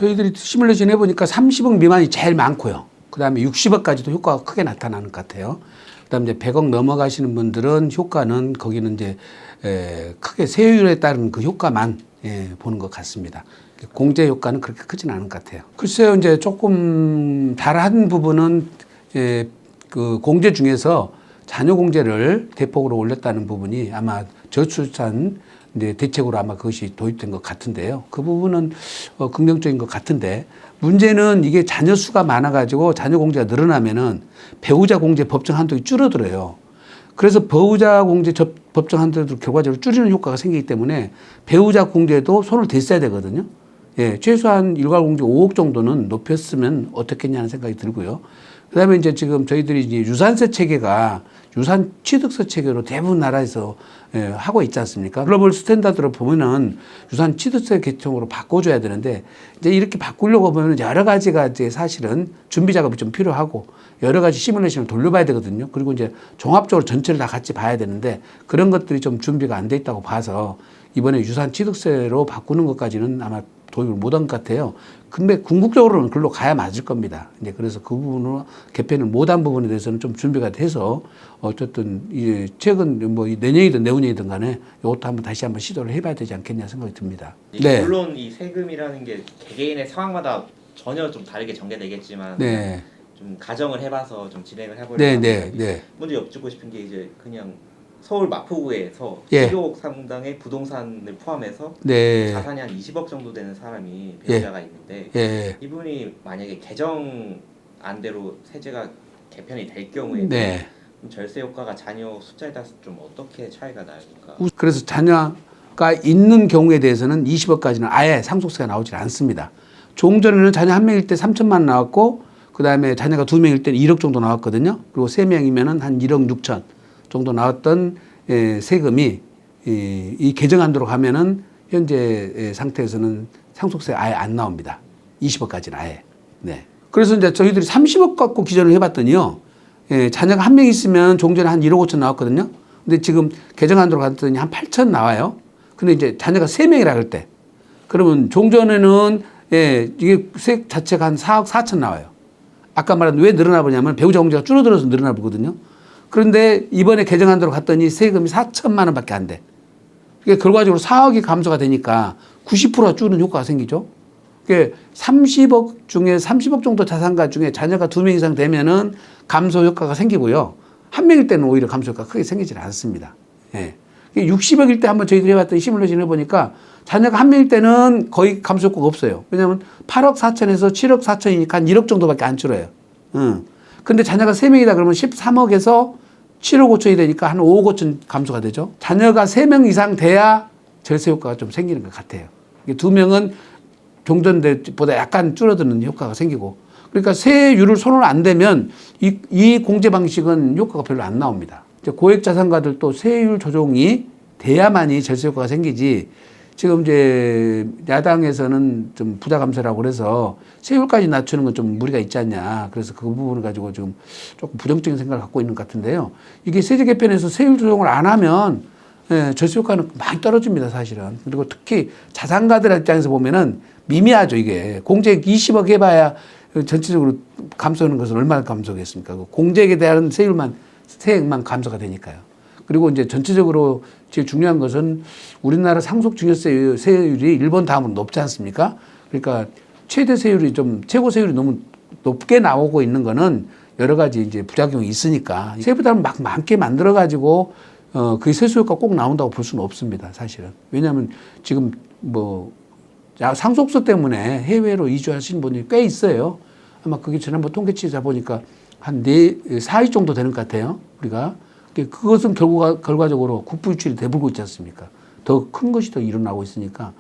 저희들이 시뮬레이션 해보니까 30억 미만이 제일 많고요. 그 다음에 60억까지도 효과가 크게 나타나는 것 같아요. 그 다음에 이제 100억 넘어가시는 분들은 효과는 거기는 이제 크게 세율에 따른 그 효과만 보는 것 같습니다. 공제 효과는 그렇게 크진 않은 것 같아요. 글쎄요, 이제 조금 다른 부분은 그 공제 중에서 자녀 공제를 대폭으로 올렸다는 부분이 아마 저출산 이제 대책으로 아마 그것이 도입된 것 같은데요. 그 부분은 긍정적인 것 같은데 문제는 이게 자녀 수가 많아가지고 자녀 공제가 늘어나면은 배우자 공제 법정 한도가 줄어들어요. 그래서 배우자 공제 법정 한도도 결과적으로 줄이는 효과가 생기기 때문에 배우자 공제도 손을 댔어야 되거든요. 예, 최소한 일괄 공제 5억 정도는 높였으면 어떻겠냐는 생각이 들고요. 그 다음에 이제 지금 저희들이 이제 유산세 체계가 유산 취득세 체계로 대부분 나라에서 하고 있지 않습니까? 글로벌 스탠다드로 보면은 유산 취득세 계통으로 바꿔줘야 되는데 이제 이렇게 바꾸려고 보면 여러 가지가 이제 사실은 준비 작업이 좀 필요하고 여러 가지 시뮬레이션을 돌려봐야 되거든요. 그리고 이제 종합적으로 전체를 다 같이 봐야 되는데 그런 것들이 좀 준비가 안 돼 있다고 봐서 이번에 유산 취득세로 바꾸는 것까지는 아마 도입을 못한 것 같아요. 근데 궁극적으로는 글로 가야 맞을 겁니다. 이제 그래서 그 부분으로 개편을 못한 부분에 대해서는 좀 준비가 돼서 어쨌든 이제 최근 뭐 내년이든 내후년이든 간에 이것도 한번 다시 한번 시도를 해봐야 되지 않겠냐 생각이 듭니다. 네. 물론 이 세금이라는 게 개개인의 상황마다 전혀 좀 다르게 전개되겠지만 네. 좀 가정을 해봐서 좀 진행을 해보려고 네, 합니다. 네, 네. 먼저 여쭙고 싶은 게 이제 그냥 서울 마포구에서 예. 7억 상당의 부동산을 포함해서 네. 자산이 한 20억 정도 되는 사람이 배우자가 있는데 예. 이분이 만약에 개정안대로 세제가 개편이 될 경우에 네. 절세 효과가 자녀 숫자에 따라서 좀 어떻게 차이가 날까? 그래서 자녀가 있는 경우에 대해서는 20억까지는 아예 상속세가 나오질 않습니다. 종전에는 자녀 한 명일 때 3천만 원 나왔고 그 다음에 자녀가 두 명일 때는 1억 정도 나왔거든요. 그리고 세 명이면은 한 1억 6천 정도 나왔던 세금이 이 개정안대로 가면은 현재 상태에서는 상속세 아예 안 나옵니다. 20억까지는 아예. 네. 그래서 이제 저희들이 30억 갖고 기준을 해봤더니요. 자녀가 한 명 있으면 종전에 한 1억 5천 나왔거든요. 근데 지금 개정안대로 갔더니 한 8천 나와요. 근데 이제 자녀가 3명이라 할 때 그러면 종전에는 이게 세액 자체가 한 4억 4천 나와요. 아까 말한 왜 늘어나 보냐면 배우자 공제가 줄어들어서 늘어나 보거든요. 그런데 이번에 개정안대로 갔더니 세금이 4천만 원밖에 안 돼. 그러니까 결과적으로 4억이 감소가 되니까 90%가 줄는 효과가 생기죠. 그러니까 30억 중에 30억 정도 자산가 중에 자녀가 2명 이상 되면은 감소 효과가 생기고요. 한 명일 때는 오히려 감소 효과가 크게 생기질 않습니다. 예. 60억일 때 한번 저희들이 해봤더니 시뮬레이션 해보니까 자녀가 한 명일 때는 거의 감소 효과가 없어요. 왜냐하면 8억 4천에서 7억 4천이니까 한 1억 정도밖에 안 줄어요. 근데 자녀가 3명이다 그러면 13억에서 7억 5천이 되니까 한 5억 5천 감소가 되죠. 자녀가 3명 이상 돼야 절세 효과가 좀 생기는 것 같아요. 2명은 종전보다 약간 줄어드는 효과가 생기고 그러니까 세율을 손을 안 대면 이 공제 방식은 효과가 별로 안 나옵니다. 고액 자산가들도 세율 조정이 돼야만이 절세 효과가 생기지 지금 이제 야당에서는 좀 부자 감세라고 그래서 세율까지 낮추는 건 좀 무리가 있지 않냐. 그래서 그 부분을 가지고 지금 조금 부정적인 생각을 갖고 있는 것 같은데요. 이게 세제 개편에서 세율 조정을 안 하면 절세 효과는 많이 떨어집니다, 사실은. 그리고 특히 자산가들 입장에서 보면은 미미하죠, 이게. 공제 20억 해봐야 전체적으로 감소하는 것은 얼마나 감소하겠습니까? 공제에 대한 세액만 감소가 되니까요. 그리고 이제 전체적으로 제일 중요한 것은 우리나라 상속 증여세 세율이 일본 다음으로 높지 않습니까? 그러니까 최고 세율이 너무 높게 나오고 있는 거는 여러 가지 이제 부작용이 있으니까 세부 부담을 막 많게 만들어 가지고 그게 세수 효과 꼭 나온다고 볼 수는 없습니다, 사실은. 왜냐하면 지금 뭐 상속세 때문에 해외로 이주하신 분이 꽤 있어요. 아마 그게 지난번 통계치자 보니까 한 4위 정도 되는 것 같아요, 우리가. 그것은 결과적으로 국부 유출이 돼버리고 있지 않습니까? 더 큰 것이 더 일어나고 있으니까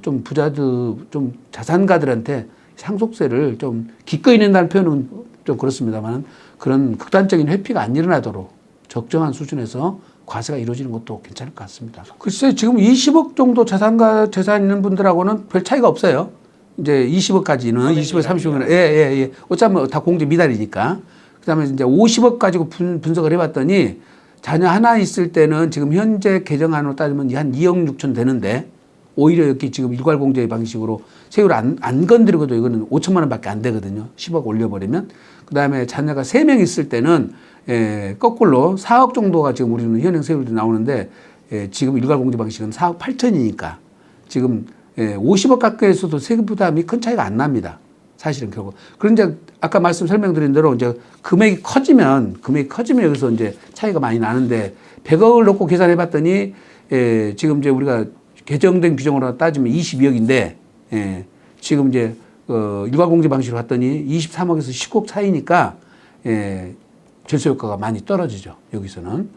좀 부자들, 좀 자산가들한테 상속세를 좀 기꺼이 낸다는 표현은 좀 그렇습니다만 그런 극단적인 회피가 안 일어나도록 적정한 수준에서 과세가 이루어지는 것도 괜찮을 것 같습니다. 글쎄 지금 20억 정도 재산 있는 분들하고는 별 차이가 없어요. 이제 20억까지는 20억, 30억은 예. 어차피 다 공제 미달이니까. 그다음에 이제 50억 가지고 분석을 해봤더니 자녀 하나 있을 때는 지금 현재 개정안으로 따지면 한 2억 6천 되는데 오히려 이렇게 지금 일괄공제 방식으로 세율을 안 건드리고도 이거는 5천만 원밖에 안 되거든요. 10억 올려버리면. 그 다음에 자녀가 3명 있을 때는 거꾸로 4억 정도가 지금 우리는 현행 세율이 나오는데 지금 일괄공제 방식은 4억 8천이니까 지금 50억 가까이에서도 세금 부담이 큰 차이가 안 납니다. 사실은 결국. 그런데 아까 설명드린 대로 이제 금액이 커지면 여기서 이제 차이가 많이 나는데 100억을 놓고 계산해 봤더니 지금 이제 우리가 개정된 규정으로 따지면 22억인데 지금 이제 일괄공제 방식으로 갔더니 23억에서 19억 차이니까 절세 효과가 많이 떨어지죠. 여기서는.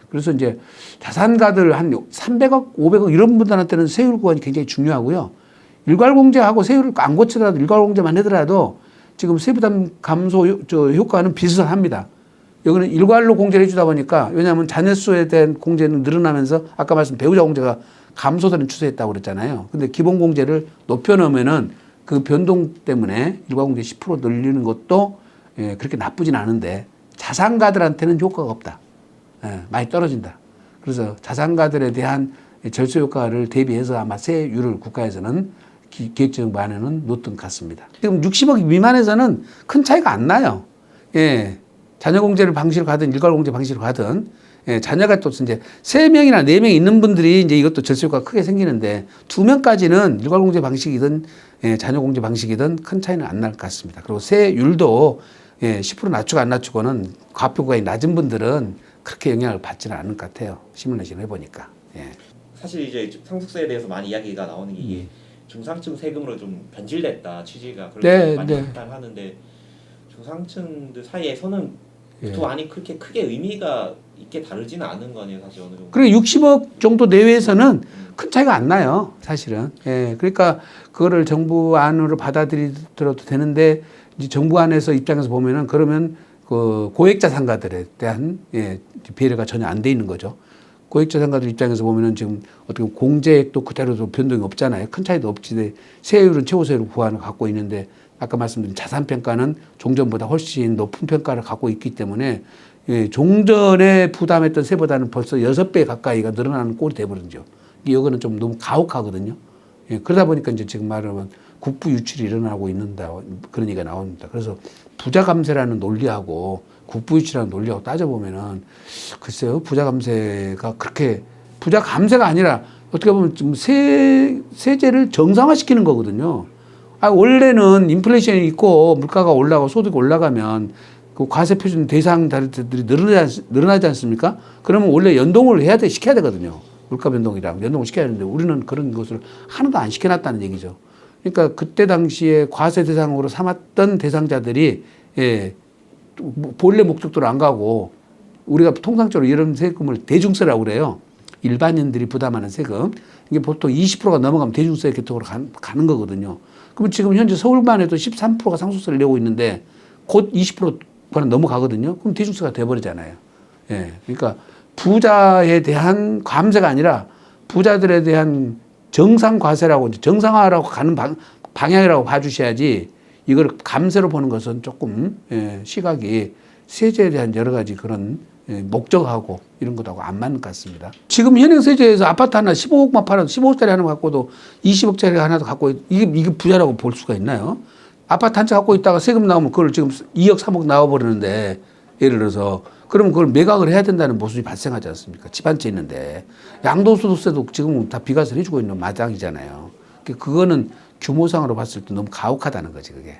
그래서 이제 자산가들 한 300억, 500억 이런 분들한테는 세율 구간이 굉장히 중요하고요. 일괄공제하고 세율을 안 고치더라도 일괄공제만 하더라도 지금 세부담 감소 효과는 비슷합니다. 여기는 일괄로 공제를 해주다 보니까 왜냐하면 자녀수에 대한 공제는 늘어나면서 아까 말씀 배우자 공제가 감소되는 추세였다고 그랬잖아요. 근데 기본 공제를 높여놓으면은 그 변동 때문에 일괄공제 10% 늘리는 것도 그렇게 나쁘진 않은데 자산가들한테는 효과가 없다. 많이 떨어진다. 그래서 자산가들에 대한 절세 효과를 대비해서 아마 세율을 국가에서는 기획재정 반에는 놓던 것 같습니다. 지금 60억 미만에서는 큰 차이가 안 나요. 자녀 공제를 방식으로 가든 일괄공제 방식으로 가든 자녀가 또 이제 3명이나 4명 있는 분들이 이제 이것도 절세 효과가 크게 생기는데 2명까지는 일괄공제 방식이든 자녀 공제 방식이든 큰 차이는 안 날 것 같습니다. 그리고 세율도 10% 낮추고 안 낮추고는 과표가가 낮은 분들은 그렇게 영향을 받지는 않을 것 같아요. 시뮬레이션 해보니까. 사실 이제 상속세에 대해서 많이 이야기가 나오는 게 이게 중상층 세금으로 좀 변질됐다 취지가 그렇게 많이 판단하는데 중상층들 사이에서는 두 안이 그렇게 크게 의미가 있게 다르지는 않은 거네요, 사실 어느 정도. 그래 60억 정도 내외에서는 큰 차이가 안 나요, 사실은. 그러니까 그거를 정부 안으로 받아들여도 되는데 이제 정부 안에서 입장에서 보면은 그러면 그 고액자산가들에 대한 배려가 전혀 안 돼 있는 거죠. 고액자산가들 입장에서 보면은 지금 어떻게 보면 공제액도 그대로도 변동이 없잖아요. 큰 차이도 없지. 세율은 최고세율 구간을 갖고 있는데 아까 말씀드린 자산평가는 종전보다 훨씬 높은 평가를 갖고 있기 때문에 종전에 부담했던 세보다는 벌써 6배 가까이가 늘어나는 꼴이 돼버리죠. 이거는 좀 너무 가혹하거든요. 그러다 보니까 이제 지금 말하면 국부 유출이 일어나고 있는다 그런 얘기가 나옵니다. 그래서 부자 감세라는 논리하고 국부 유출이라는 논리하고 따져보면은 글쎄요 부자 감세가 그렇게 부자 감세가 아니라 어떻게 보면 좀 세제를 정상화시키는 거거든요. 원래는 인플레이션이 있고 물가가 올라가고 소득이 올라가면 그 과세 표준 대상자들이 늘어나지 않습니까? 그러면 원래 연동을 시켜야 되거든요. 물가 변동이랑 연동을 시켜야 되는데 우리는 그런 것을 하나도 안 시켜놨다는 얘기죠. 그러니까 그때 당시에 과세 대상으로 삼았던 대상자들이 본래 목적도로 안 가고 우리가 통상적으로 이런 세금을 대중세라고 그래요. 일반인들이 부담하는 세금. 이게 보통 20%가 넘어가면 대중세 계통으로 가는 거거든요. 그러면 지금 현재 서울만 해도 13%가 상속세를 내고 있는데 곧 20%가 넘어가거든요. 그럼 대중세가 돼버리잖아요. 그러니까 부자에 대한 감세가 아니라 부자들에 대한 정상 과세라고 정상화라고 가는 방향이라고 봐주셔야지 이걸 감세로 보는 것은 조금 시각이 세제에 대한 여러 가지 그런 목적하고 이런 것하고 안 맞는 것 같습니다. 지금 현행 세제에서 아파트 하나 15억만 팔아도 15억짜리 하나 갖고도 20억짜리 하나도 갖고 이게 부자라고 볼 수가 있나요? 아파트 한 채 갖고 있다가 세금 나오면 그걸 지금 2억 3억 나와버리는데 예를 들어서 그러면 그걸 매각을 해야 된다는 모습이 발생하지 않습니까? 집 한 채 있는데 양도소득세도 지금 다 비과세를 해주고 있는 마당이잖아요. 그거는 규모상으로 봤을 때 너무 가혹하다는 거지 그게.